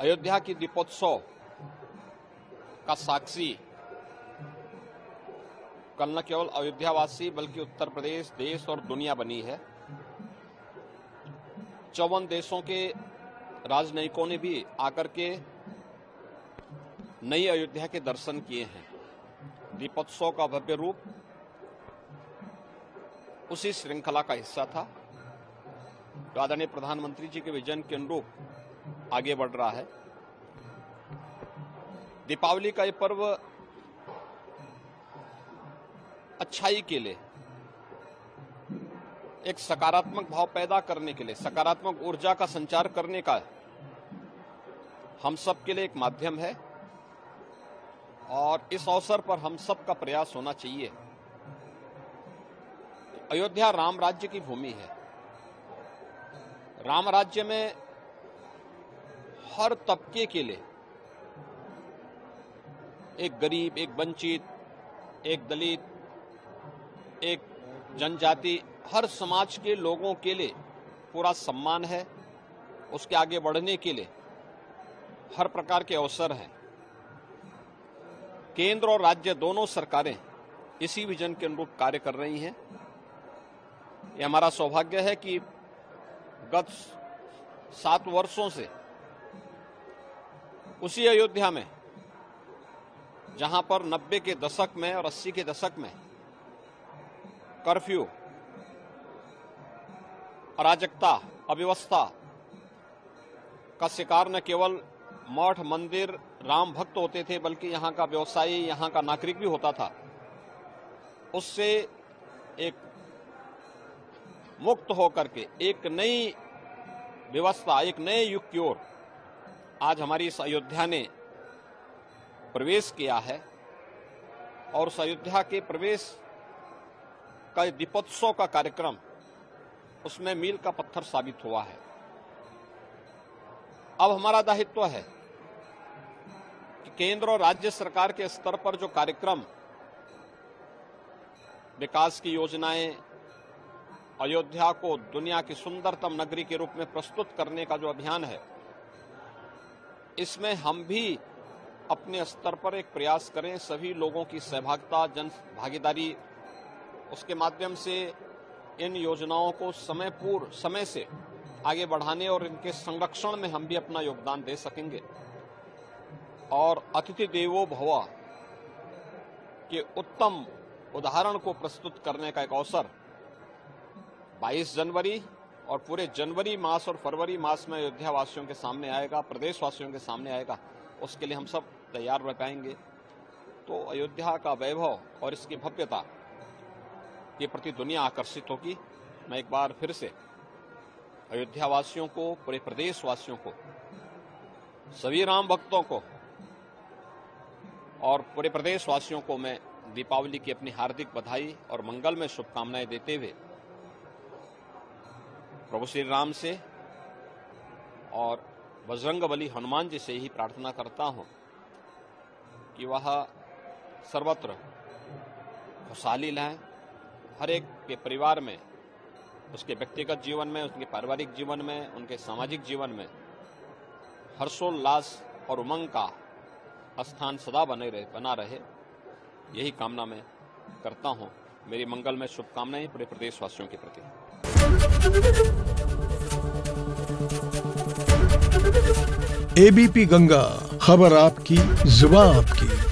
अयोध्या की दीपोत्सव का साक्षी कल न केवल अयोध्यावासी बल्कि उत्तर प्रदेश, देश और दुनिया बनी है। 54 देशों के राजनयिकों ने भी आकर के नई अयोध्या के दर्शन किए हैं। दीपोत्सव का भव्य रूप उसी श्रृंखला का हिस्सा था जो आदरणीय प्रधानमंत्री जी के विजन के अनुरूप आगे बढ़ रहा है। दीपावली का ये पर्व अच्छाई के लिए, एक सकारात्मक भाव पैदा करने के लिए, सकारात्मक ऊर्जा का संचार करने का हम सब के लिए एक माध्यम है और इस अवसर पर हम सब का प्रयास होना चाहिए। अयोध्या राम राज्य की भूमि है। राम राज्य में हर तबके के लिए, एक गरीब, एक वंचित, एक दलित, एक जनजाति, हर समाज के लोगों के लिए पूरा सम्मान है। उसके आगे बढ़ने के लिए हर प्रकार के अवसर हैं। केंद्र और राज्य दोनों सरकारें इसी विजन के अनुरूप कार्य कर रही हैं। ये हमारा सौभाग्य है कि गत 7 वर्षों से उसी अयोध्या में, जहां पर 90 के दशक में और 80 के दशक में कर्फ्यू, अराजकता, अव्यवस्था का शिकार न केवल मठ, मंदिर, राम भक्त होते थे बल्कि यहां का व्यवसायी, यहां का नागरिक भी होता था। उससे एक मुक्त होकर के एक नई व्यवस्था, एक नए युग की ओर आज हमारी इस अयोध्या ने प्रवेश किया है और उस अयोध्या के प्रवेश का दीपोत्सव का कार्यक्रम उसमें मील का पत्थर साबित हुआ है। अब हमारा दायित्व है कि केंद्र और राज्य सरकार के स्तर पर जो कार्यक्रम, विकास की योजनाएं, अयोध्या को दुनिया की सुंदरतम नगरी के रूप में प्रस्तुत करने का जो अभियान है, इसमें हम भी अपने स्तर पर एक प्रयास करें। सभी लोगों की सहभागिता, जन भागीदारी, उसके माध्यम से इन योजनाओं को समय से आगे बढ़ाने और इनके संरक्षण में हम भी अपना योगदान दे सकेंगे। और अतिथि देवो भव के उत्तम उदाहरण को प्रस्तुत करने का एक अवसर 22 जनवरी और पूरे जनवरी मास और फरवरी मास में अयोध्या वासियों के सामने आएगा, प्रदेशवासियों के सामने आएगा। उसके लिए हम सब तैयार रह पाएंगे। तो अयोध्या का वैभव और इसकी भव्यता के प्रति दुनिया आकर्षित होगी। मैं एक बार फिर से अयोध्या वासियों को, पूरे प्रदेश वासियों को, सभी राम भक्तों को और पूरे प्रदेश वासियों को मैं दीपावली की अपनी हार्दिक बधाई और मंगल में शुभकामनाएं देते हुए प्रभु श्री राम से और बजरंगबली हनुमान जी से ही प्रार्थना करता हूं कि वह सर्वत्र खुशहाली लाएं, हर एक के परिवार में, उसके व्यक्तिगत जीवन में, उसके पारिवारिक जीवन में, उनके सामाजिक जीवन में हर्षोल्लास और उमंग का स्थान सदा बना रहे। यही कामना मैं करता हूं। मेरी मंगल में शुभकामनाएं पूरे प्रदेशवासियों के प्रति। एबीपी गंगा, खबर आपकी, जुबान आपकी।